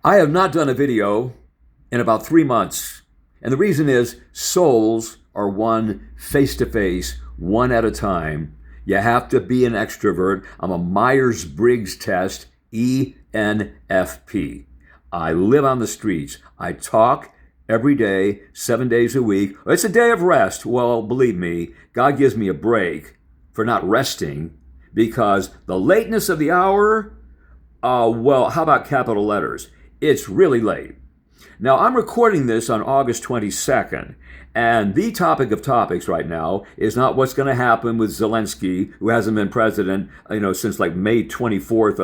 I have not done a video in about 3 months. And the reason is souls are won face to face, one at a time. You have to be an extrovert. I'm a Myers-Briggs test, ENFP. I live on the streets. I talk every day, 7 days a week. It's a day of rest. Well, believe me, God gives me a break for not resting because the lateness of the hour, well, how about capital letters? It's really late. Now, I'm recording this on August 22nd, and the topic of topics right now is not what's going to happen with Zelensky, who hasn't been president, since like May 24th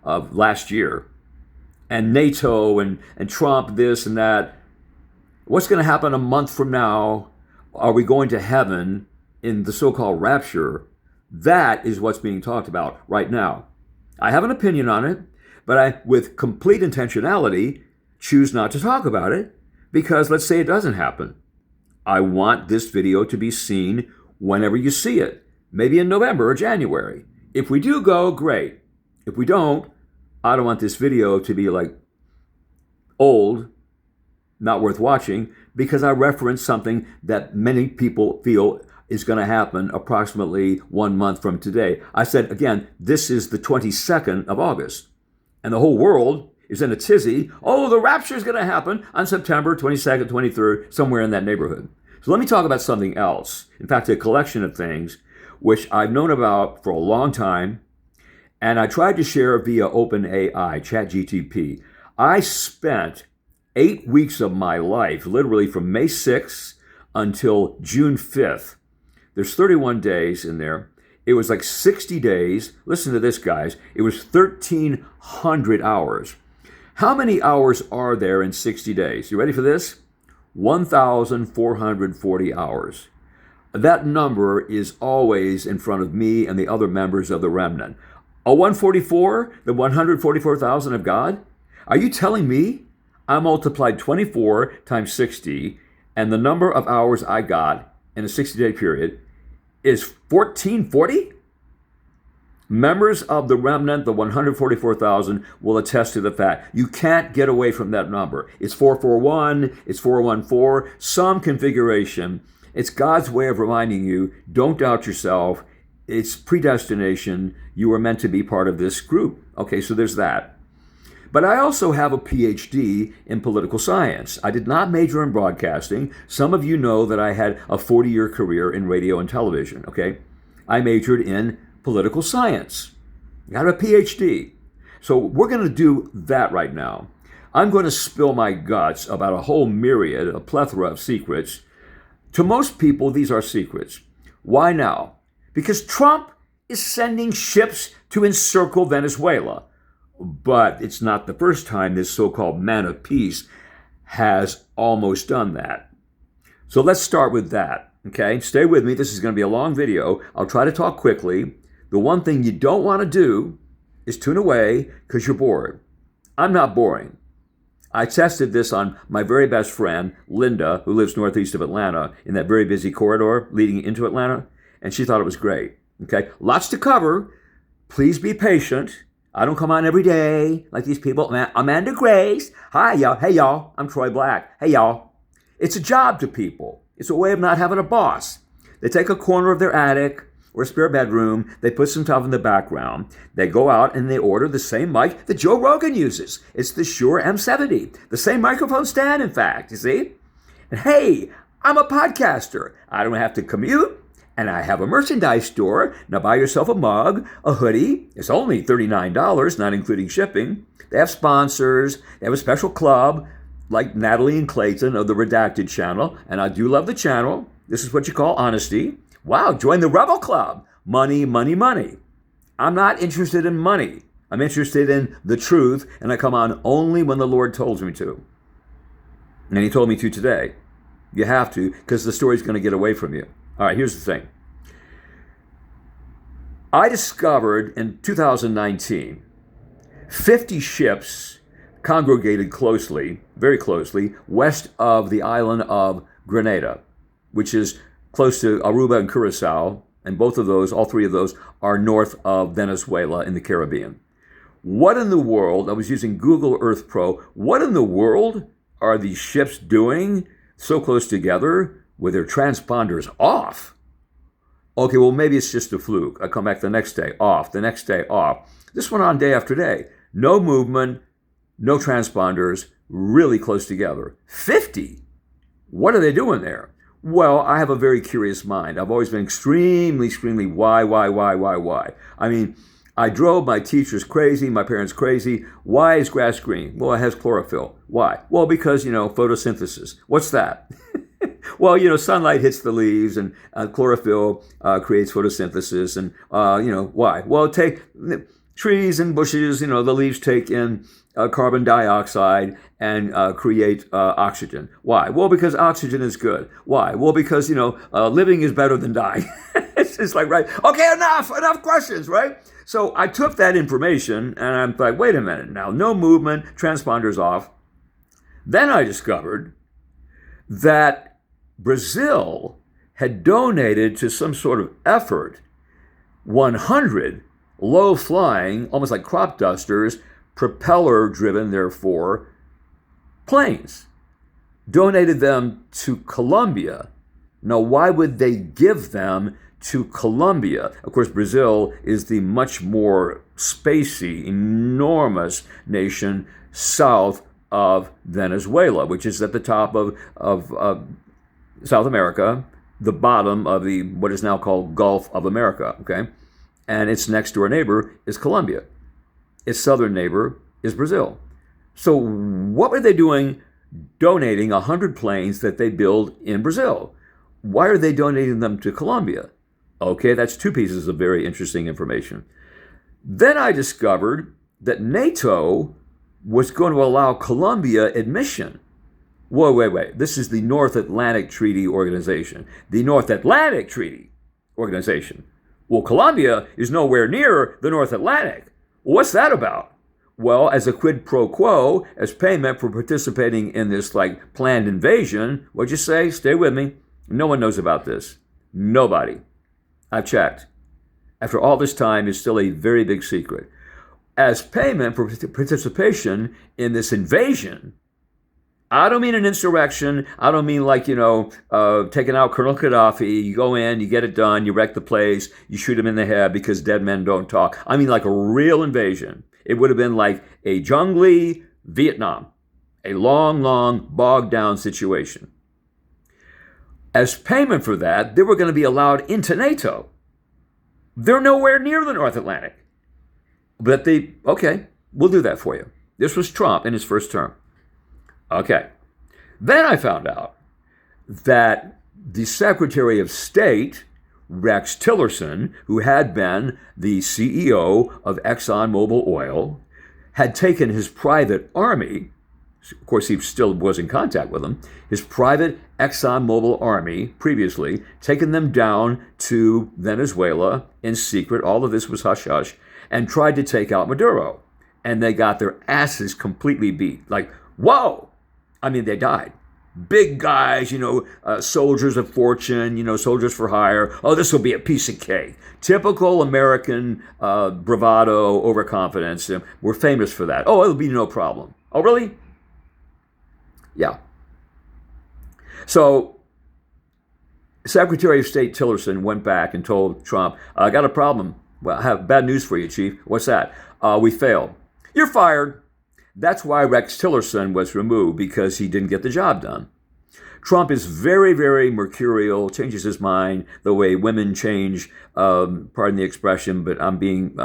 of last year, and NATO and Trump, this and that. What's going to happen a month from now? Are we going to heaven in the so-called rapture? That is what's being talked about right now. I have an opinion on it, but I, with complete intentionality, choose not to talk about it because let's say it doesn't happen. I want this video to be seen whenever you see it, maybe in November or January. If we do go, great. If we don't, I don't want this video to be like old, not worth watching, because I reference something that many people feel is going to happen approximately 1 month from today. I said, again, this is the 22nd of August, and the whole world is in a tizzy. Oh, the rapture is going to happen on September 22nd, 23rd, somewhere in that neighborhood. So let me talk about something else. In fact, a collection of things which I've known about for a long time, and I tried to share via OpenAI, ChatGTP. I spent 8 weeks of my life, literally from May 6th until June 5th. There's 31 days in there. It was like 60 days. Listen to this, guys. It was 1,300 hours. How many hours are there in 60 days? You ready for this? 1,440 hours. That number is always in front of me and the other members of the remnant. A 144, the 144,000 of God? Are you telling me I multiplied 24 times 60 and the number of hours I got in a 60-day period is 1,440? Members of the remnant, the 144,000, will attest to the fact you can't get away from that number. It's 441, it's 414, some configuration. It's God's way of reminding you, don't doubt yourself. It's predestination. You were meant to be part of this group. Okay, so there's that. But I also have a PhD in political science. I did not major in broadcasting. Some of you know that I had a 40-year career in radio and television, okay? I majored in political science. I got a PhD. So we're going to do that right now. I'm going to spill my guts about a whole myriad, a plethora of secrets. To most people, these are secrets. Why now? Because Trump is sending ships to encircle Venezuela. But it's not the first time this so-called man of peace has almost done that. So let's start with that, okay? Stay with me. This is going to be a long video. I'll try to talk quickly. The one thing you don't want to do is tune away because you're bored. I'm not boring. I tested this on my very best friend, Linda, who lives northeast of Atlanta in that very busy corridor leading into Atlanta, and she thought it was great, okay? Lots to cover. Please be patient. I don't come on every day like these people. Amanda Grace. Hi, y'all. Hey, y'all. I'm Troy Black. Hey, y'all. It's a job to people. It's a way of not having a boss. They take a corner of their attic or a spare bedroom. They put some stuff in the background. They go out and they order the same mic that Joe Rogan uses. It's the Shure M70. The same microphone stand, in fact, you see? And hey, I'm a podcaster. I don't have to commute. And I have a merchandise store. Now buy yourself a mug, a hoodie. It's only $39, not including shipping. They have sponsors. They have a special club like Natalie and Clayton of the Redacted channel. And I do love the channel. This is what you call honesty. Wow, join the Rebel Club. Money, money, money. I'm not interested in money. I'm interested in the truth. And I come on only when the Lord tells me to. And he told me to today. You have to, because the story's going to get away from you. All right, here's the thing. I discovered in 2019, 50 ships congregated closely, very closely, west of the island of Grenada, which is close to Aruba and Curacao, and both of those, all three of those, are north of Venezuela in the Caribbean. What in the world, I was using Google Earth Pro, what in the world are these ships doing so close together with their transponders off? Okay, well, maybe it's just a fluke. I come back the next day, off, the next day, off. This went on day after day. No movement, no transponders, really close together. 50? What are they doing there? Well, I have a very curious mind. I've always been extremely why? I mean, I drove my teachers crazy, my parents crazy. Why is grass green? Well, it has chlorophyll. Why? Well, because, photosynthesis. What's that? Well, sunlight hits the leaves and chlorophyll creates photosynthesis. And, why? Well, take trees and bushes, the leaves take in carbon dioxide and create oxygen. Why? Well, because oxygen is good. Why? Well, because, living is better than dying. It's just like, right? Okay, enough questions, right? So I took that information and I'm like, wait a minute now, no movement, transponders off. Then I discovered that Brazil had donated to some sort of effort 100 low-flying, almost like crop dusters, propeller-driven, therefore, planes. Donated them to Colombia. Now, why would they give them to Colombia? Of course, Brazil is the much more spacey, enormous nation south of Venezuela, which is at the top of South America, the bottom of the what is now called Gulf of America, okay? And its next door neighbor is Colombia. Its southern neighbor is Brazil. So what were they doing donating 100 planes that they build in Brazil? Why are they donating them to Colombia? Okay, that's two pieces of very interesting information. Then I discovered that NATO was going to allow Colombia admission. Wait. This is the North Atlantic Treaty Organization. The North Atlantic Treaty Organization. Well, Colombia is nowhere near the North Atlantic. What's that about? Well, as a quid pro quo, as payment for participating in this planned invasion, what'd you say? Stay with me. No one knows about this. Nobody. I've checked. After all this time, it's still a very big secret. As payment for participation in this invasion, I don't mean an insurrection. I don't mean taking out Colonel Gaddafi. You go in, you get it done, you wreck the place, you shoot him in the head because dead men don't talk. I mean like a real invasion. It would have been like a jungly Vietnam, a long, bogged down situation. As payment for that, they were going to be allowed into NATO. They're nowhere near the North Atlantic. But okay, we'll do that for you. This was Trump in his first term. Okay. Then I found out that the Secretary of State, Rex Tillerson, who had been the CEO of ExxonMobil Oil, had taken his private army, of course he still was in contact with them, his private ExxonMobil army previously, taken them down to Venezuela in secret, all of this was hush-hush, and tried to take out Maduro. And they got their asses completely beat. Like, whoa! I mean, they died. Big guys, soldiers of fortune, soldiers for hire. Oh, this will be a piece of cake. Typical American bravado, overconfidence. We're famous for that. Oh, it'll be no problem. Oh, really? Yeah. So, Secretary of State Tillerson went back and told Trump, I got a problem. Well, I have bad news for you, Chief. What's that? We failed. You're fired. That's why Rex Tillerson was removed, because he didn't get the job done. Trump is very, very mercurial, changes his mind the way women change, pardon the expression, but I'm being,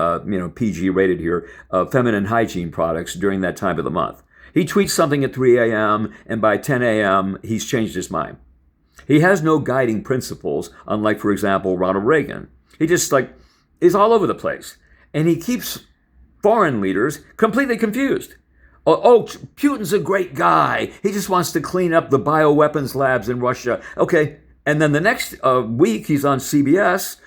PG rated here, feminine hygiene products during that time of the month. He tweets something at 3 a.m., and by 10 a.m., he's changed his mind. He has no guiding principles, unlike, for example, Ronald Reagan. He just, is all over the place. And he keeps foreign leaders completely confused. Oh, Putin's a great guy. He just wants to clean up the bioweapons labs in Russia. Okay, and then the next week he's on CBS.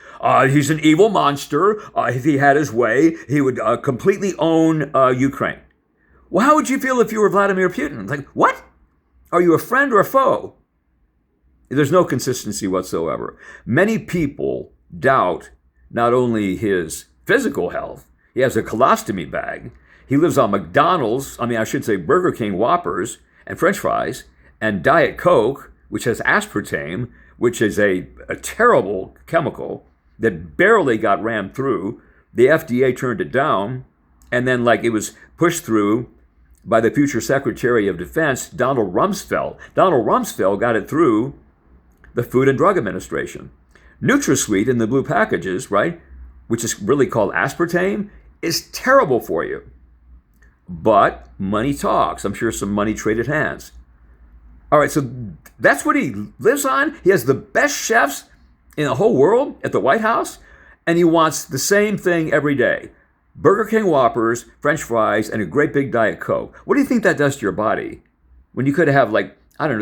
He's an evil monster. If he had his way, he would completely own Ukraine. Well, how would you feel if you were Vladimir Putin? Like, what? Are you a friend or a foe? There's no consistency whatsoever. Many people doubt not only his physical health, he has a colostomy bag, He lives on McDonald's, I should say Burger King Whoppers and French fries and Diet Coke, which has aspartame, which is a terrible chemical that barely got rammed through. The FDA turned it down, and then it was pushed through by the future Secretary of Defense, Donald Rumsfeld. Donald Rumsfeld got it through the Food and Drug Administration. NutraSweet in the blue packages, right, which is really called aspartame, is terrible for you. But money talks. I'm sure some money traded hands. All right, so that's what he lives on. He has the best chefs in the whole world at the White House, and he wants the same thing every day. Burger King Whoppers, French fries, and a great big Diet Coke. What do you think that does to your body? When you could have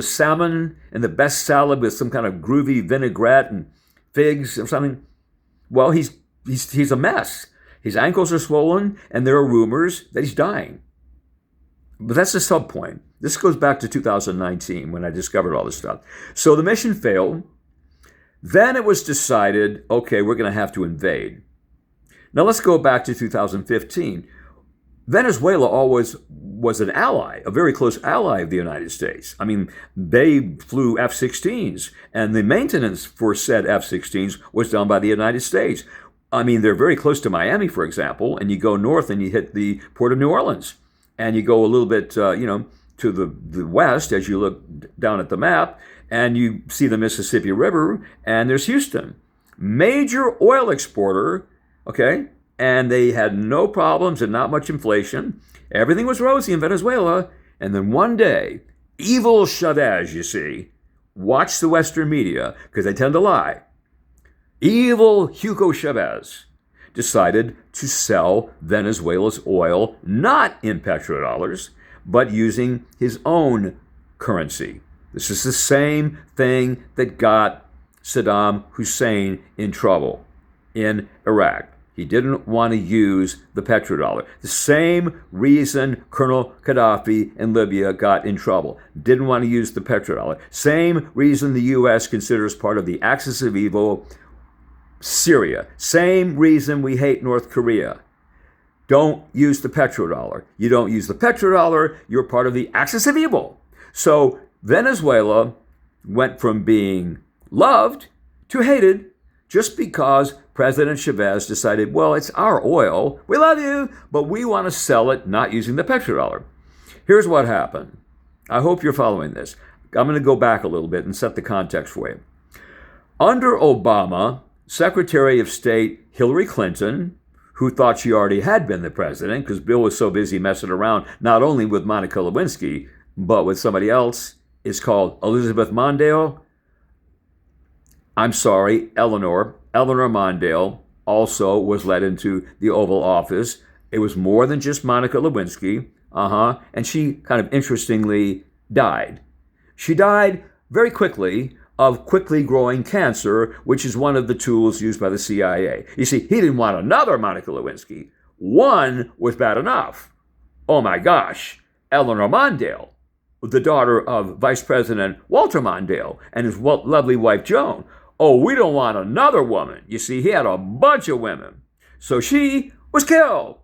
salmon and the best salad with some kind of groovy vinaigrette and figs or something. Well, he's a mess. His ankles are swollen, and there are rumors that he's dying. But that's the sub point. This goes back to 2019 when I discovered all this stuff. So the mission failed. Then it was decided, okay, we're going to have to invade. Now let's go back to 2015. Venezuela always was an ally, a very close ally of the United States. They flew F-16s, and the maintenance for said F-16s was done by the United States. They're very close to Miami, for example, and you go north and you hit the port of New Orleans, and you go a little bit, to the west as you look down at the map, and you see the Mississippi River, and there's Houston, major oil exporter, okay, and they had no problems and not much inflation. Everything was rosy in Venezuela, and then one day, evil Chavez, you see, watch the Western media, because they tend to lie. Evil Hugo Chavez decided to sell Venezuela's oil not in petrodollars, but using his own currency. This is the same thing that got Saddam Hussein in trouble in Iraq. He didn't want to use the petrodollar. The same reason Colonel Gaddafi in Libya got in trouble. Didn't want to use the petrodollar. Same reason the U.S. considers part of the axis of evil Syria. Same reason we hate North Korea. Don't use the petrodollar. You don't use the petrodollar, you're part of the axis of evil. So Venezuela went from being loved to hated just because President Chavez decided, well, it's our oil. We love you, but we want to sell it not using the petrodollar. Here's what happened. I hope you're following this. I'm going to go back a little bit and set the context for you. Under Obama, Secretary of State Hillary Clinton, who thought she already had been the president because Bill was so busy messing around not only with Monica Lewinsky, but with somebody else, is called Elizabeth Mondale. Eleanor Mondale also was led into the Oval Office. It was more than just Monica Lewinsky, and she kind of interestingly died. She died very quickly of quickly growing cancer, which is one of the tools used by the CIA. You see, he didn't want another Monica Lewinsky. One was bad enough. Oh my gosh, Eleanor Mondale, the daughter of Vice President Walter Mondale and his lovely wife Joan. Oh, we don't want another woman. You see, he had a bunch of women. So she was killed.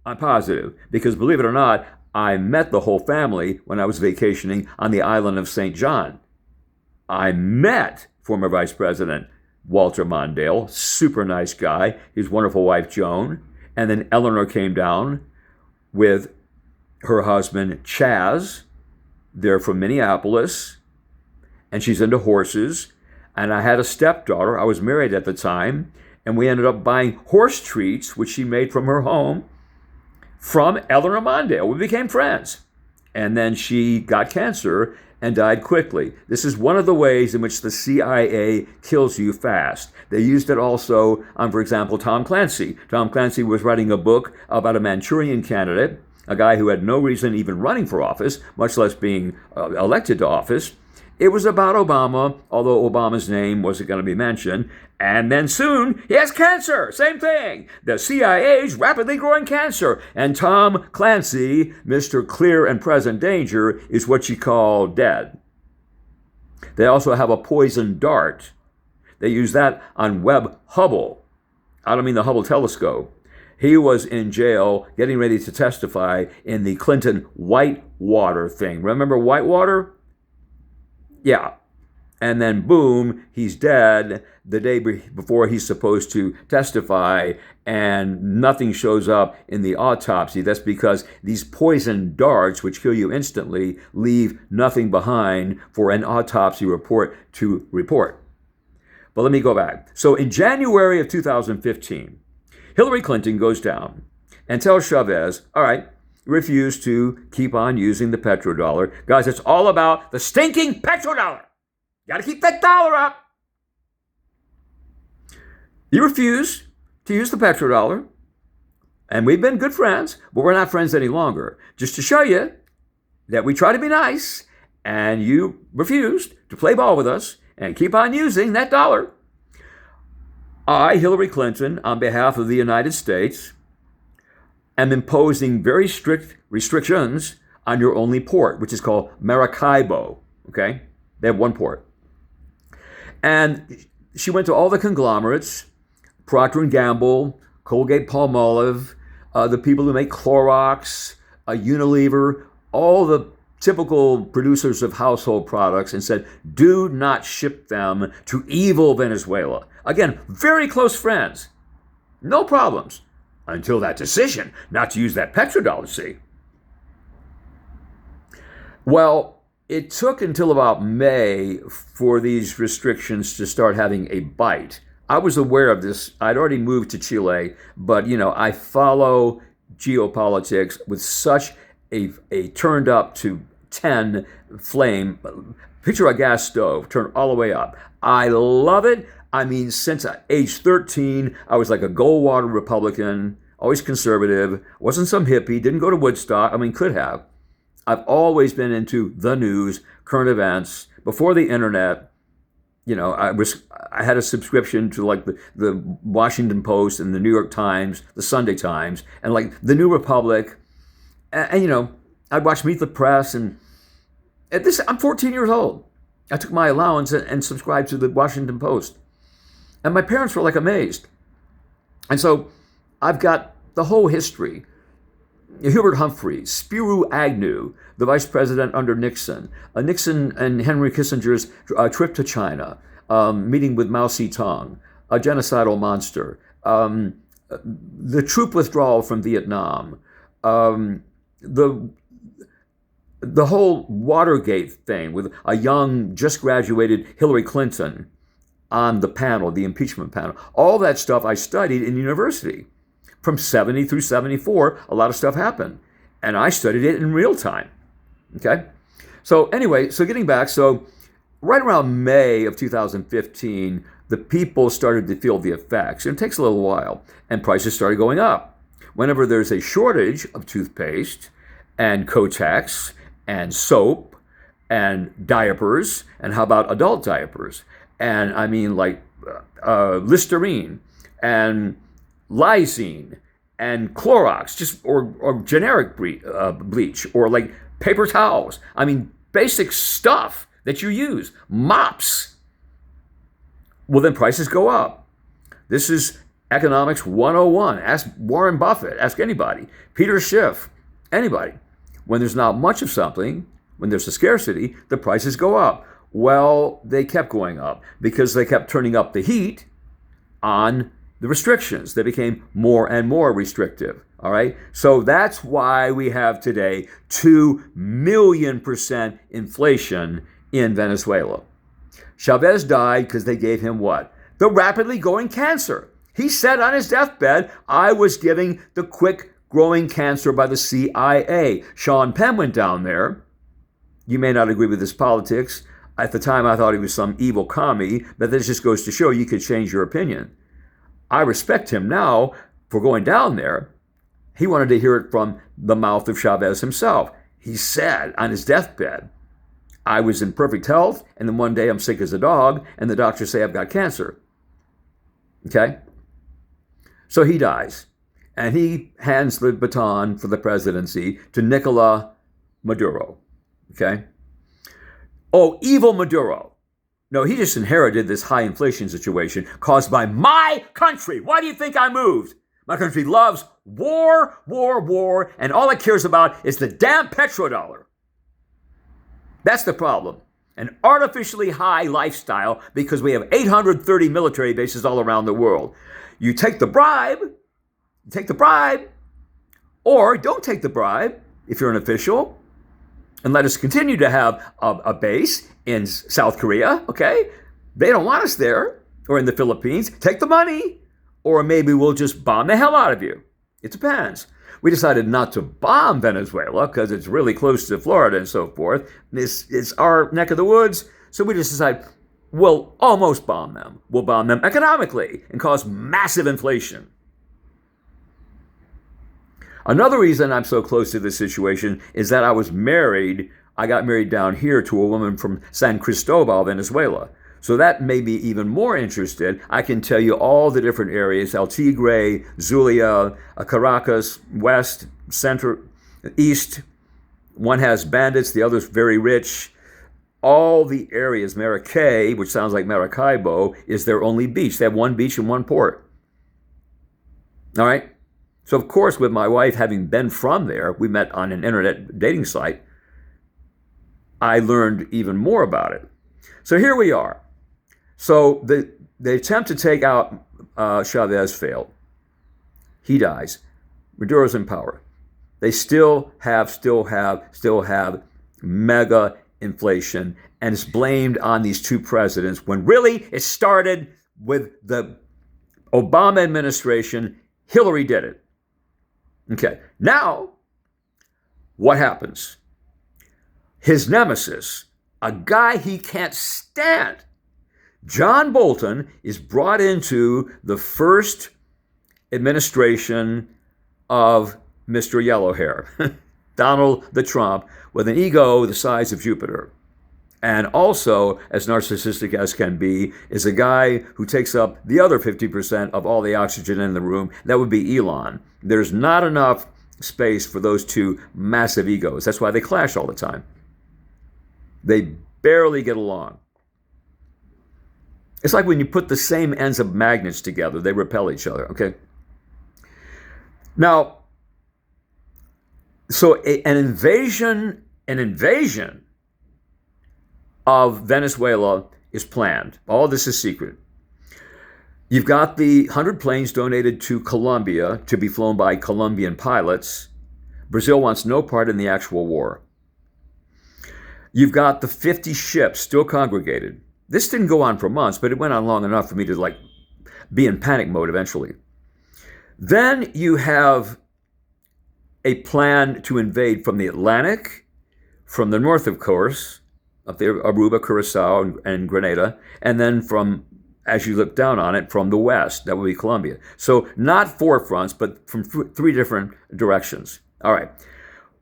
I'm positive, because believe it or not, I met the whole family when I was vacationing on the island of St. John. I met former Vice President Walter Mondale, super nice guy, his wonderful wife Joan, and then Eleanor came down with her husband Chaz. They're from Minneapolis, and she's into horses. And I had a stepdaughter. I was married at the time, and we ended up buying horse treats, which she made from her home, from Eleanor Mondale. We became friends. And then she got cancer and died quickly. This is one of the ways in which the CIA kills you fast. They used it also on, for example, Tom Clancy. Tom Clancy was writing a book about a Manchurian candidate, a guy who had no reason even running for office, much less being elected to office. It was about Obama, although Obama's name wasn't going to be mentioned. And then soon, he has cancer. Same thing. The CIA's rapidly growing cancer. And Tom Clancy, Mr. Clear and Present Danger, is what you call dead. They also have a poison dart. They use that on Webb Hubbell. I don't mean the Hubble telescope. He was in jail getting ready to testify in the Clinton Whitewater thing. Remember Whitewater? Yeah. And then boom, he's dead the day before he's supposed to testify, and nothing shows up in the autopsy. That's because these poison darts, which kill you instantly, leave nothing behind for an autopsy report to report. But let me go back. So in January of 2015, Hillary Clinton goes down and tells Chavez, all right, refuse to keep on using the petrodollar. Guys, it's all about the stinking petrodollar. Got to keep that dollar up. You refuse to use the petrodollar, and we've been good friends, but we're not friends any longer. Just to show you that we try to be nice, and you refused to play ball with us and keep on using that dollar. I, Hillary Clinton, on behalf of the United States, am imposing very strict restrictions on your only port, which is called Maracaibo. Okay? They have one port. And she went to all the conglomerates, Procter & Gamble, Colgate-Palmolive, the people who make Clorox, Unilever, all the typical producers of household products, and said, do not ship them to evil Venezuela. Again, very close friends. No problems. Until that decision not to use that petrodollar, see. Well, it took until about May for these restrictions to start having a bite. I was aware of this. I'd already moved to Chile, but I follow geopolitics with such a turned up to 10 flame. Picture a gas stove turned all the way up. I love it. I mean, since age 13, I was like a Goldwater Republican, always conservative, wasn't some hippie, didn't go to Woodstock. I mean, could have. I've always been into the news, current events. Before the internet, I had a subscription to like the Washington Post and the New York Times, the Sunday Times, and like the New Republic. And I'd watch Meet the Press. And at this, I'm 14 years old. I took my allowance and subscribed to the Washington Post. And my parents were like amazed. And so I've got the whole history. Hubert Humphrey, Spiro Agnew, the vice president under Nixon, Nixon and Henry Kissinger's trip to China, meeting with Mao Zedong, a genocidal monster, the troop withdrawal from Vietnam, the whole Watergate thing with a young, just graduated Hillary Clinton on the panel, the impeachment panel. All that stuff I studied in university. From 70 through 74, a lot of stuff happened. And I studied it in real time. Okay? So anyway, getting back, right around May of 2015, the people started to feel the effects. And it takes a little while. And prices started going up. Whenever there's a shortage of toothpaste and Kotex and soap and diapers, and how about adult diapers? And I mean like Listerine and Lysine and Clorox, just or generic bleach, or like paper towels. I mean, basic stuff that you use, mops. Well, then prices go up. This is economics 101. Ask Warren Buffett, ask anybody, Peter Schiff, anybody. When there's not much of something, when there's a scarcity, the prices go up. Well, they kept going up because they kept turning up the heat on the restrictions. They became more and more restrictive. All right. So that's why we have today 2 million% inflation in Venezuela. Chavez died because they gave him what? The rapidly growing cancer. He said on his deathbed, I was giving the quick growing cancer by the CIA. Sean Penn went down there. You may not agree with his politics. At the time, I thought he was some evil commie, but this just goes to show you could change your opinion. I respect him now for going down there. He wanted to hear it from the mouth of Chavez himself. He said on his deathbed, I was in perfect health, and then one day I'm sick as a dog, and the doctors say I've got cancer. Okay? So he dies, and he hands the baton for the presidency to Nicolas Maduro. Okay? Oh, evil Maduro. No, he just inherited this high inflation situation caused by my country. Why do you think I moved? My country loves war, war, war, and all it cares about is the damn petrodollar. That's the problem. An artificially high lifestyle because we have 830 military bases all around the world. You take the bribe, or don't take the bribe if you're an official, and let us continue to have a base in South Korea, okay? They don't want us there, or in the Philippines. Take the money, or maybe we'll just bomb the hell out of you. It depends. We decided not to bomb Venezuela because it's really close to Florida and so forth. It's our neck of the woods, so we just decided we'll almost bomb them. We'll bomb them economically and cause massive inflation. Another reason I'm so close to this situation is that I got married down here to a woman from San Cristobal, Venezuela. So that made me even more interested. I can tell you all the different areas: El Tigre, Zulia, Caracas, West, Center, East. One has bandits, the other's very rich. All the areas, Maracay, which sounds like Maracaibo, is their only beach. They have one beach and one port. All right? So, of course, with my wife having been from there, we met on an internet dating site, I learned even more about it. So here we are. So the attempt to take out Chavez failed. He dies. Maduro's in power. They still have mega inflation, and it's blamed on these two presidents when really it started with the Obama administration. Hillary did it. Okay, now what happens? His nemesis, a guy he can't stand, John Bolton, is brought into the first administration of Mr. Yellowhair, Donald the Trump, with an ego the size of Jupiter. And also, as narcissistic as can be, is a guy who takes up the other 50% of all the oxygen in the room. That would be Elon. There's not enough space for those two massive egos. That's why they clash all the time. They barely get along. It's like when you put the same ends of magnets together, they repel each other, okay? Now, so an invasion of Venezuela is planned. All this is secret. You've got the 100 planes donated to Colombia to be flown by Colombian pilots. Brazil wants no part in the actual war. You've got the 50 ships still congregated. This didn't go on for months, but it went on long enough for me to be in panic mode eventually. Then you have a plan to invade from the Atlantic, from the north, of course, up there, Aruba, Curacao, and Grenada, and then from, as you look down on it, from the west, that would be Colombia. So not four fronts, but from three different directions. All right.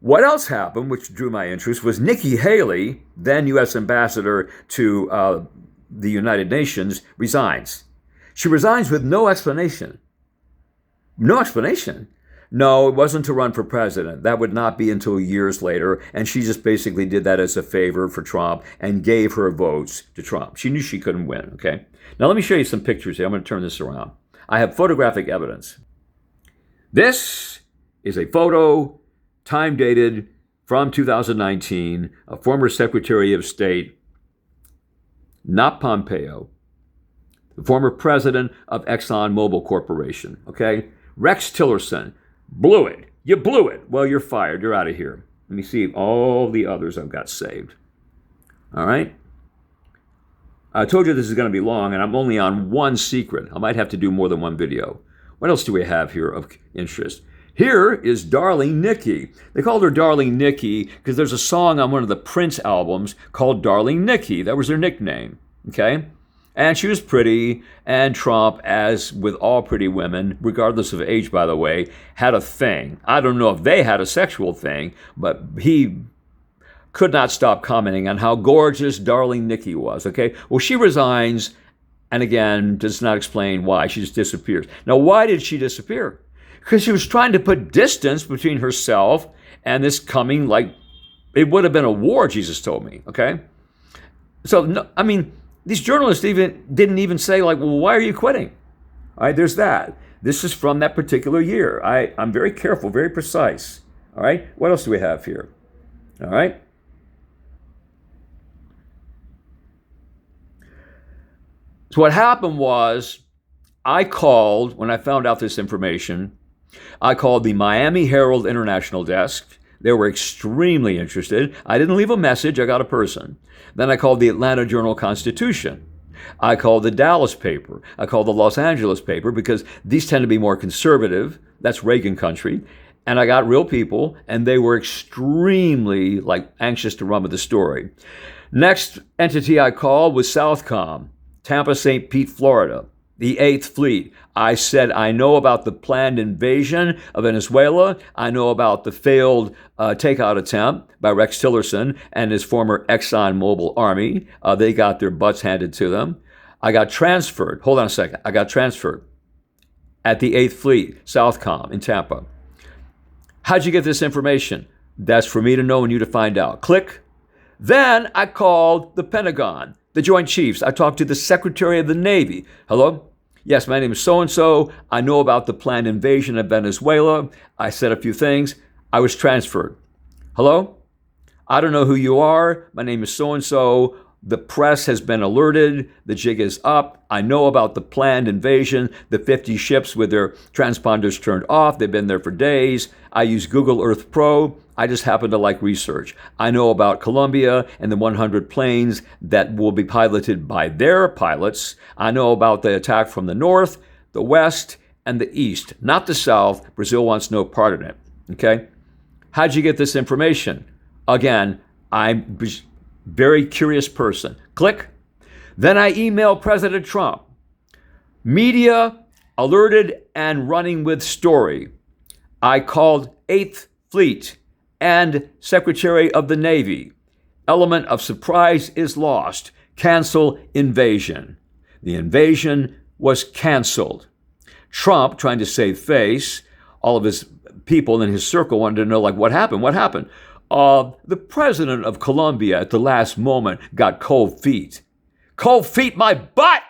What else happened, which drew my interest, was Nikki Haley, then U.S. ambassador to the United Nations, resigns. She resigns with no explanation. No explanation. No, it wasn't to run for president. That would not be until years later, and she just basically did that as a favor for Trump and gave her votes to Trump. She knew she couldn't win, okay? Now let me show you some pictures here. I'm going to turn this around. I have photographic evidence. This is a photo, time dated from 2019, a former Secretary of State, not Pompeo, the former president of ExxonMobil Corporation, okay? Rex Tillerson. Blew it. You blew it. Well, you're fired. You're out of here. Let me see all the others I've got saved. All right? I told you this is going to be long, and I'm only on one secret. I might have to do more than one video. What else do we have here of interest? Here is Darling Nikki. They called her Darling Nikki because there's a song on one of the Prince albums called Darling Nikki. That was her nickname. Okay? And she was pretty, and Trump, as with all pretty women, regardless of age, by the way, had a thing. I don't know if they had a sexual thing, but he could not stop commenting on how gorgeous Darling Nikki was, okay? Well, she resigns, and again, does not explain why. She just disappears. Now, why did she disappear? Because she was trying to put distance between herself and this coming, it would have been a war, Jesus told me, okay? So, no, these journalists didn't even say, well, why are you quitting? All right, there's that. This is from that particular year. I'm very careful, very precise. All right. What else do we have here? All right. So what happened was I called, when I found out this information, I called the Miami Herald International Desk. They were extremely interested. I didn't leave a message, I got a person. Then I called the Atlanta Journal-Constitution. I called the Dallas paper. I called the Los Angeles paper because these tend to be more conservative. That's Reagan country. And I got real people, and they were extremely anxious to run with the story. Next entity I called was Southcom, Tampa, St. Pete, Florida, the 8th Fleet. I said, I know about the planned invasion of Venezuela. I know about the failed takeout attempt by Rex Tillerson and his former ExxonMobil army. They got their butts handed to them. I got transferred. Hold on a second. I got transferred at the 8th Fleet, Southcom in Tampa. How'd you get this information? That's for me to know and you to find out. Click. Then I called the Pentagon, the Joint Chiefs. I talked to the Secretary of the Navy. Hello? Yes, my name is so-and-so. I know about the planned invasion of Venezuela. I said a few things. I was transferred. Hello? I don't know who you are. My name is so-and-so. The press has been alerted. The jig is up. I know about the planned invasion, the 50 ships with their transponders turned off. They've been there for days. I use Google Earth Pro. I just happen to like research. I know about Colombia and the 100 planes that will be piloted by their pilots. I know about the attack from the north, the west, and the east, not the south. Brazil wants no part in it. Okay? How'd you get this information? Again, I'm very curious person. Click. Then I emailed President Trump. Media alerted and running with story. I called 8th Fleet and Secretary of the Navy. Element of surprise is lost. Cancel invasion. The invasion was canceled. Trump, trying to save face, all of his people in his circle wanted to know, what happened? What happened? The president of Colombia at the last moment got cold feet. Cold feet, my butt!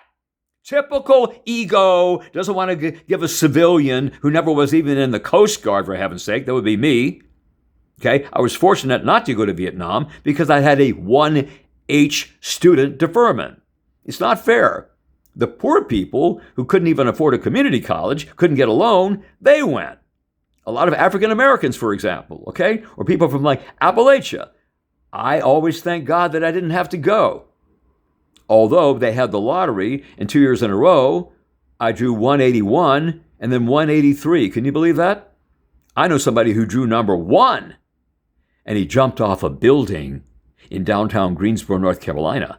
Typical ego. Doesn't want to give a civilian who never was even in the Coast Guard, for heaven's sake. That would be me. Okay, I was fortunate not to go to Vietnam because I had a 1H student deferment. It's not fair. The poor people who couldn't even afford a community college, couldn't get a loan, they went. A lot of African Americans, for example, okay? Or people from Appalachia. I always thank God that I didn't have to go. Although they had the lottery and 2 years in a row, I drew 181 and then 183. Can you believe that? I know somebody who drew number 1 and he jumped off a building in downtown Greensboro, North Carolina.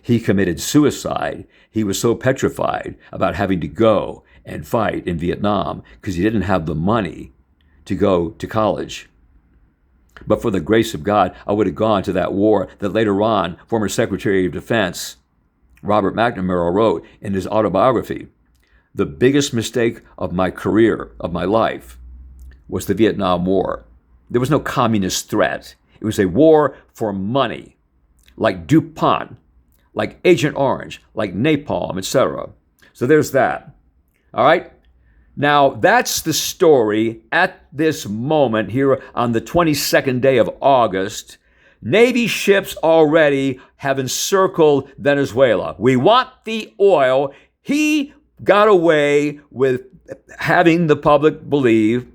He committed suicide. He was so petrified about having to go and fight in Vietnam because he didn't have the money to go to college. But for the grace of God, I would have gone to that war that later on, former Secretary of Defense Robert McNamara wrote in his autobiography, the biggest mistake of my career, of my life, was the Vietnam War. There was no communist threat. It was a war for money, like DuPont, like Agent Orange, like napalm, etc. So there's that. All right? Now, that's the story at this moment here on the 22nd day of August. Navy ships already have encircled Venezuela. We want the oil. He got away with having the public believe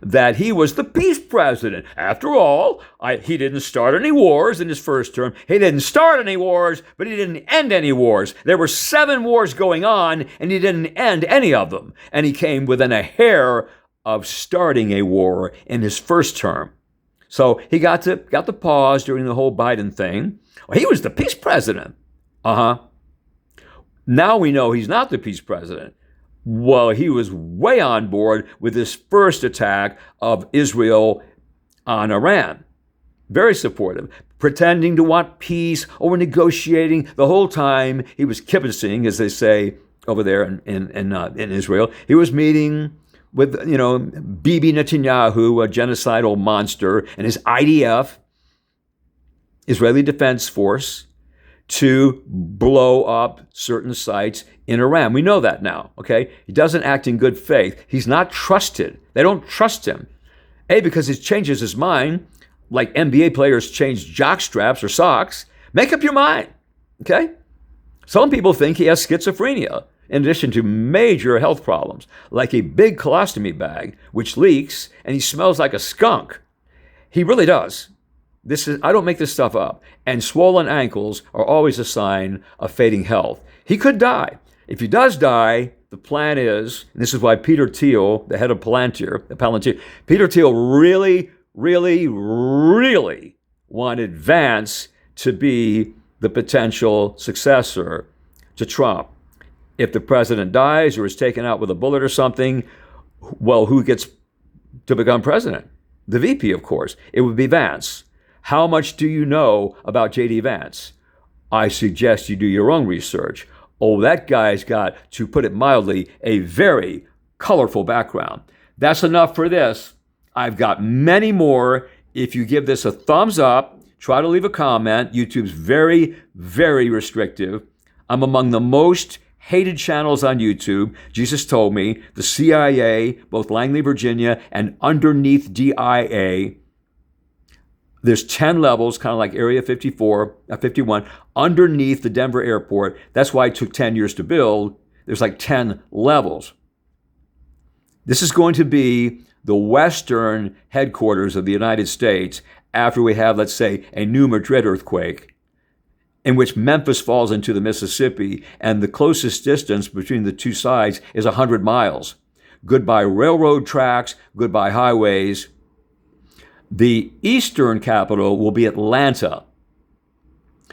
that he was the peace president. After all, he didn't start any wars in his first term. He didn't start any wars, but he didn't end any wars. There were 7 wars going on, and he didn't end any of them. And he came within a hair of starting a war in his first term. So he got the pause during the whole Biden thing. Well, he was the peace president. Now we know he's not the peace president. Well, he was way on board with this first attack of Israel on Iran. Very supportive, pretending to want peace or negotiating. The whole time he was kibitzing, as they say over there in Israel. He was meeting with, Bibi Netanyahu, a genocidal monster, and his IDF, Israeli Defense Force, to blow up certain sites in Iran. We know that now, okay? He doesn't act in good faith. He's not trusted. They don't trust him. A, because he changes his mind, like NBA players change jock straps or socks. Make up your mind, okay? Some people think he has schizophrenia, in addition to major health problems, like a big colostomy bag, which leaks, and he smells like a skunk. He really does. I don't make this stuff up. And swollen ankles are always a sign of fading health. He could die. If he does die, the plan is, and this is why Peter Thiel, the head of Palantir, Peter Thiel really wanted Vance to be the potential successor to Trump. If the president dies or is taken out with a bullet or something, well, who gets to become president? The VP, of course. It would be Vance. How much do you know about J.D. Vance? I suggest you do your own research. Oh, that guy's got, to put it mildly, a very colorful background. That's enough for this. I've got many more. If you give this a thumbs up, try to leave a comment. YouTube's very, very restrictive. I'm among the most hated channels on YouTube. Jesus told me the CIA, both Langley, Virginia, and underneath DIA. There's 10 levels, kind of like Area 51, underneath the Denver airport. That's why it took 10 years to build. There's like 10 levels. This is going to be the Western headquarters of the United States after we have, let's say, a New Madrid earthquake, in which Memphis falls into the Mississippi, and the closest distance between the two sides is 100 miles. Goodbye railroad tracks, goodbye highways. The eastern capital will be Atlanta.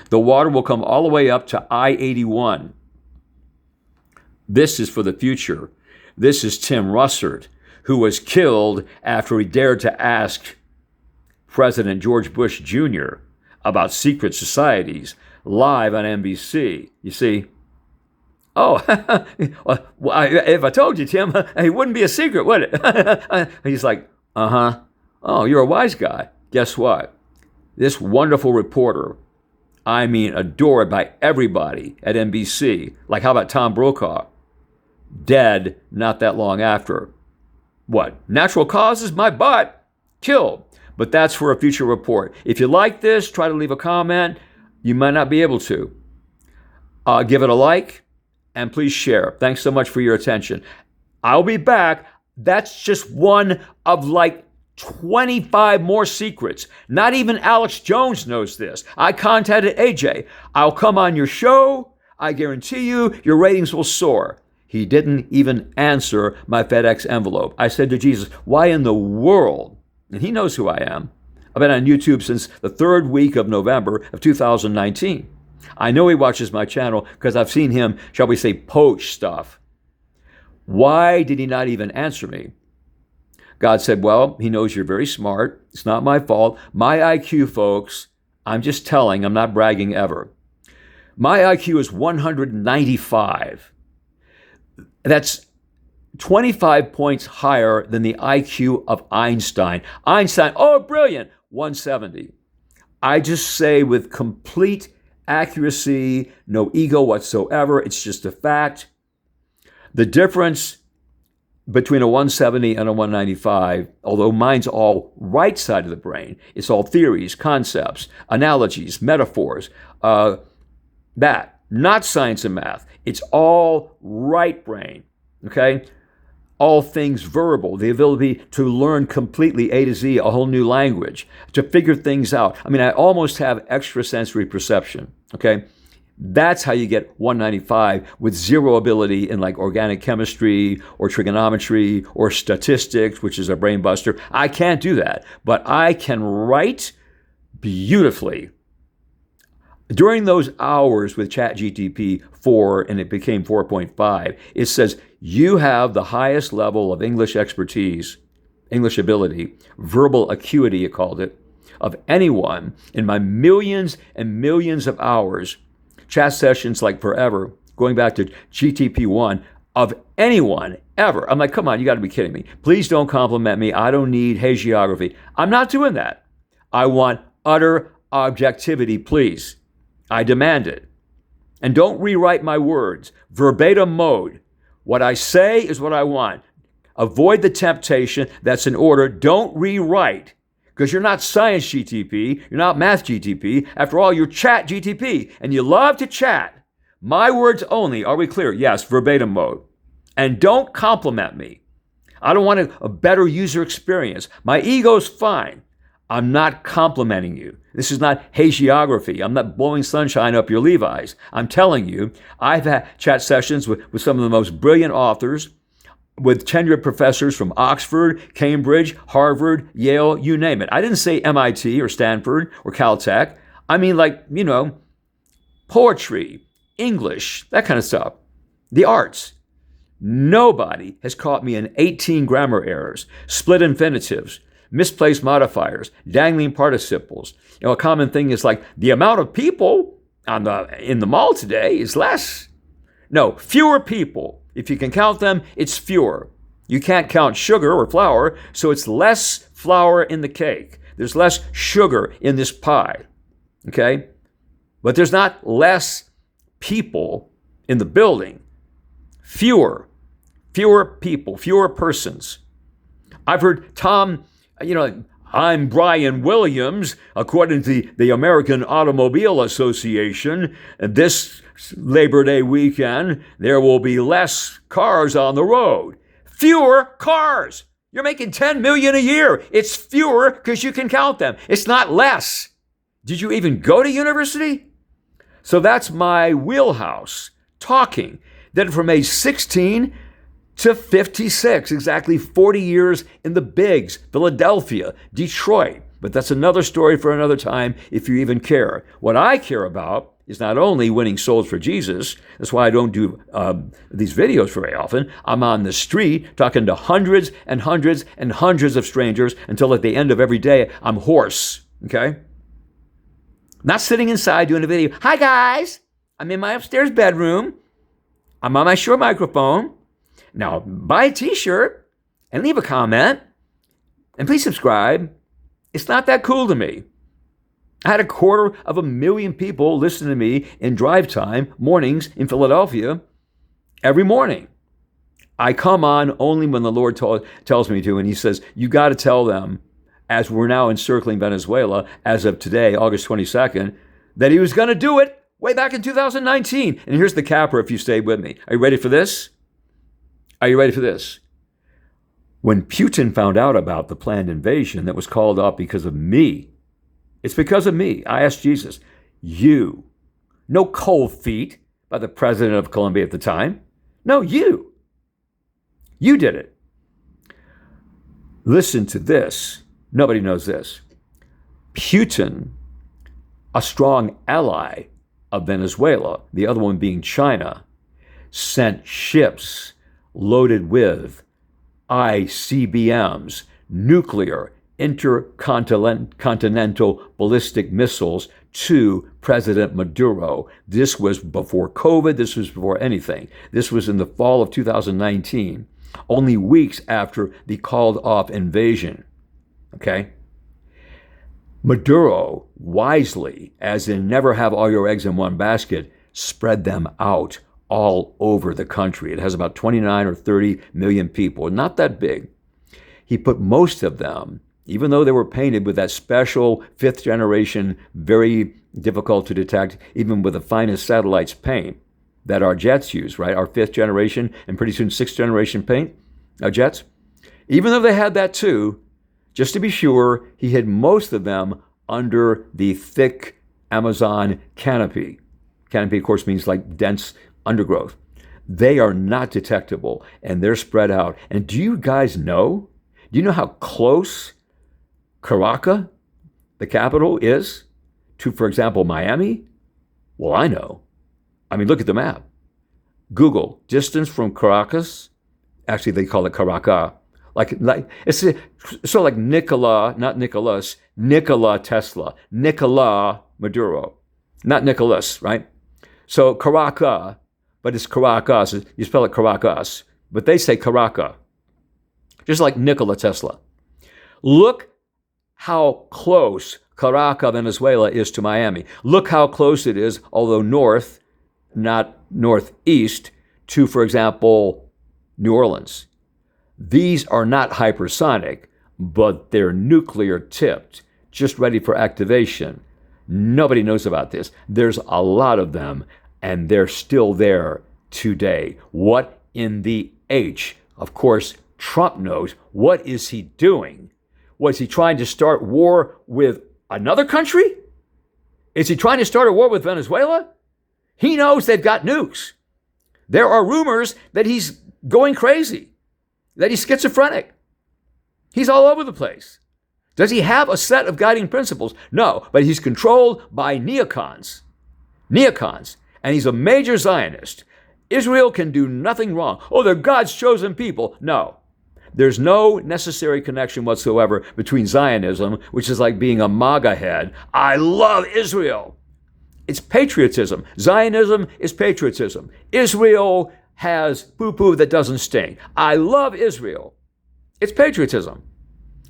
The water will come all the way up to I-81. This is for the future. This is Tim Russert, who was killed after he dared to ask President George Bush Jr. about secret societies live on NBC. You see? Oh, well, if I told you, Tim, it wouldn't be a secret, would it? He's like, uh-huh. Oh, you're a wise guy. Guess what? This wonderful reporter, I mean, adored by everybody at NBC, like how about Tom Brokaw? Dead not that long after. What? Natural causes? My butt. Killed. But that's for a future report. If you like this, try to leave a comment. You might not be able to. Give it a like, and please share. Thanks so much for your attention. I'll be back. That's just one of like 25 more secrets. Not even Alex Jones knows this. I contacted AJ. I'll come on your show. I guarantee you your ratings will soar. He didn't even answer my FedEx envelope. I said to Jesus, why in the world? And he knows who I am. I've been on YouTube since the third week of November of 2019. I know he watches my channel because I've seen him, shall we say, poach stuff. Why did he not even answer me? God said, well, he knows you're very smart. It's not my fault. My IQ, folks, I'm just telling, I'm not bragging ever. My IQ is 195. That's 25 points higher than the IQ of Einstein. Einstein, oh, brilliant, 170. I just say with complete accuracy, no ego whatsoever. It's just a fact. The difference between a 170 and a 195, although mine's all right side of the brain, it's all theories, concepts, analogies, metaphors, that, not science and math. It's all right brain, okay? All things verbal, the ability to learn completely A to Z, a whole new language, to figure things out. I mean, I almost have extrasensory perception, okay? That's how you get 195 with zero ability in like organic chemistry or trigonometry or statistics, which is a brain buster. I can't do that, but I can write beautifully. During those hours with ChatGPT 4, and it became 4.5, it says, you have the highest level of English expertise, English ability, verbal acuity, it called it, of anyone in my millions and millions of hours, chat sessions like forever, going back to GTP1, of anyone ever. I'm like, come on, you got to be kidding me. Please don't compliment me. I don't need hagiography. I'm not doing that. I want utter objectivity, please. I demand it. And don't rewrite my words. Verbatim mode. What I say is what I want. Avoid the temptation that's in order. Don't rewrite. Because you're not science GTP. You're not math GTP. After all, you're chat GTP. And you love to chat. My words only. Are we clear? Yes, verbatim mode. And don't compliment me. I don't want a better user experience. My ego's fine. I'm not complimenting you. This is not hagiography. I'm not blowing sunshine up your Levi's. I'm telling you, I've had chat sessions with some of the most brilliant authors, with tenured professors from Oxford, Cambridge, Harvard, Yale, you name it. I didn't say MIT or Stanford or Caltech. I mean, like, poetry, English, that kind of stuff. The arts. Nobody has caught me in 18 grammar errors, split infinitives, misplaced modifiers, dangling participles. A common thing is like, the amount of people in the mall today is less. No, fewer people. If you can count them, it's fewer. You can't count sugar or flour, so it's less flour in the cake. There's less sugar in this pie, okay? But there's not less people in the building. Fewer people, fewer persons. I've heard Tom, I'm Brian Williams, according to the American Automobile Association, this Labor Day weekend, there will be less cars on the road. Fewer cars. You're making 10 million a year. It's fewer because you can count them. It's not less. Did you even go to university? So that's my wheelhouse, talking. Then from age 16 to 56, exactly 40 years in the bigs, Philadelphia, Detroit. But that's another story for another time if you even care. What I care about is not only winning souls for Jesus. That's why I don't do these videos very often. I'm on the street talking to hundreds and hundreds and hundreds of strangers until at the end of every day, I'm hoarse, okay? Not sitting inside doing a video. Hi, guys. I'm in my upstairs bedroom. I'm on my Shure microphone. Now, buy a t-shirt and leave a comment. And please subscribe. It's not that cool to me. I had 250,000 people listen to me in drive time mornings in Philadelphia every morning. I come on only when the Lord tells me to, and he says, you got to tell them, as we're now encircling Venezuela, as of today, August 22nd, that he was going to do it way back in 2019. And here's the capper if you stay with me. Are you ready for this? Are you ready for this? When Putin found out about the planned invasion that was called off because of me, it's because of me. I asked Jesus, you, no cold feet by the president of Colombia at the time. No, you. You did it. Listen to this. Nobody knows this. Putin, a strong ally of Venezuela, the other one being China, sent ships loaded with ICBMs, nuclear intercontinental ballistic missiles to President Maduro. This was before COVID. This was before anything. This was in the fall of 2019, only weeks after the called off invasion. Okay? Maduro wisely, as in never have all your eggs in one basket, spread them out all over the country. It has about 29 or 30 million people, not that big. He put most of them, even though they were painted with that special 5th generation, very difficult to detect, even with the finest satellites paint that our jets use, right? Our 5th generation and pretty soon 6th generation paint, our jets. Even though they had that too, just to be sure, he hid most of them under the thick Amazon canopy. Canopy, of course, means like dense undergrowth. They are not detectable, and they're spread out. And do you guys know? Do you know how close Caracas, the capital, is to, for example, Miami? Well, I know. I mean, look at the map. Google distance from Caracas. Actually, they call it Caracas. Like it's sort of like Nikola, not Nicholas, Nikola Tesla, Nikola Maduro, not Nicholas, right? So Caracas, but it's Caracas. You spell it Caracas, but they say Caracas, just like Nikola Tesla. Look how close Caracas, Venezuela is to Miami. Look how close it is, although north, not northeast, to, for example, New Orleans. These are not hypersonic, but they're nuclear tipped, just ready for activation. Nobody knows about this. There's a lot of them, and they're still there today. What in the H? Of course, Trump knows. What is he doing? Was he trying to start war with another country? Is he trying to start a war with Venezuela? He knows they've got nukes. There are rumors that he's going crazy, that he's schizophrenic. He's all over the place. Does he have a set of guiding principles? No, but he's controlled by neocons. Neocons. And he's a major Zionist. Israel can do nothing wrong. Oh, they're God's chosen people. No. There's no necessary connection whatsoever between Zionism, which is like being a MAGA head. I love Israel. It's patriotism. Zionism is patriotism. Israel has poo-poo that doesn't stink. I love Israel. It's patriotism.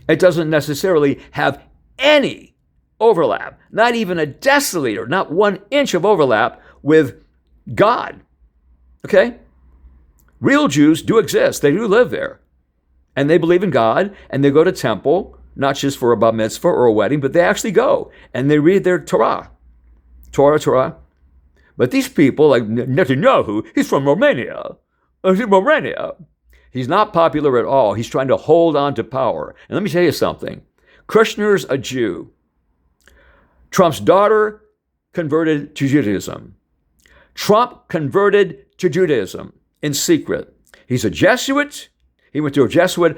It doesn't necessarily have any overlap, not even a deciliter, not 1 inch of overlap with God. Okay? Real Jews do exist. They do live there. And they believe in God, and they go to temple, not just for a bar mitzvah or a wedding, but they actually go, and they read their Torah. Torah. But these people, like Netanyahu, he's from Romania. He's not popular at all. He's trying to hold on to power. And let me tell you something. Kushner's a Jew. Trump's daughter converted to Judaism. Trump converted to Judaism in secret. He's a Jesuit. He went to a Jesuit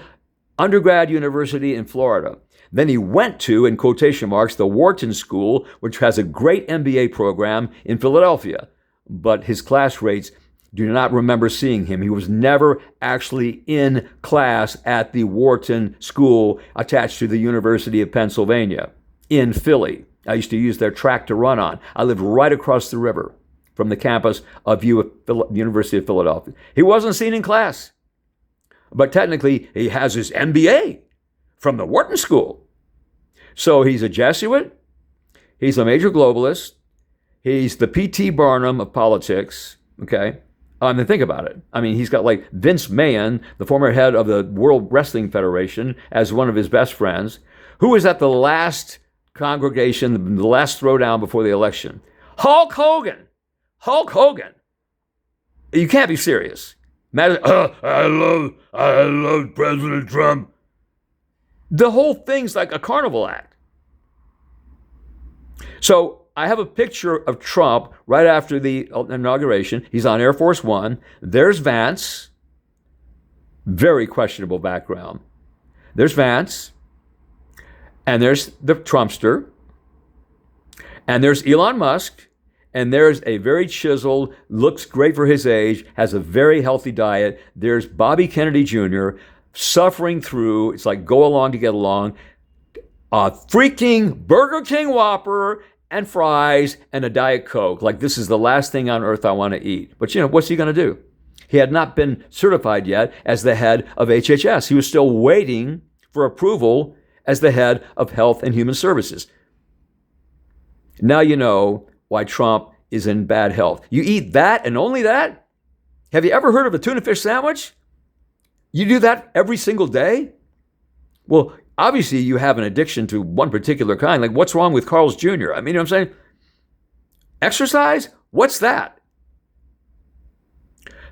undergrad university in Florida. Then he went to, in quotation marks, the Wharton School, which has a great MBA program in Philadelphia. But his class rates do not remember seeing him. He was never actually in class at the Wharton School attached to the University of Pennsylvania in Philly. I used to use their track to run on. I lived right across the river from the campus of University of Philadelphia. He wasn't seen in class. But technically, he has his MBA from the Wharton School. So he's a Jesuit. He's a major globalist. He's the P.T. Barnum of politics. Okay? I mean, think about it. I mean, he's got like Vince Mahon, the former head of the World Wrestling Federation, as one of his best friends, who was at the last congregation, the last throwdown before the election. Hulk Hogan. Hulk Hogan. You can't be serious. I love President Trump. The whole thing's like a carnival act. So I have a picture of Trump right after the inauguration. He's on Air Force One. There's Vance. Very questionable background. There's Vance. And there's the Trumpster. And there's Elon Musk. And there's a very chiseled, looks great for his age, has a very healthy diet. There's Bobby Kennedy Jr. suffering through, it's like go along to get along, a freaking Burger King Whopper and fries and a Diet Coke. Like this is the last thing on earth I want to eat. But what's he going to do? He had not been certified yet as the head of HHS. He was still waiting for approval as the head of Health and Human Services. Now you know why Trump is in bad health. You eat that and only that? Have you ever heard of a tuna fish sandwich? You do that every single day? Well, obviously you have an addiction to one particular kind. Like what's wrong with Carl's Jr.? I mean, you know what I'm saying? Exercise? What's that?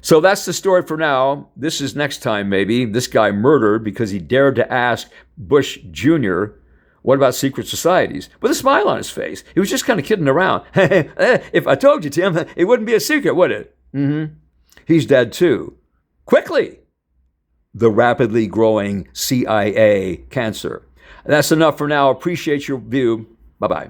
So that's the story for now. This is next time maybe. This guy murdered because he dared to ask Bush Jr., what about secret societies? With a smile on his face. He was just kind of kidding around. If I told you, Tim, it wouldn't be a secret, would it? Mm-hmm. He's dead too. Quickly. The rapidly growing CIA cancer. That's enough for now. Appreciate your view. Bye-bye.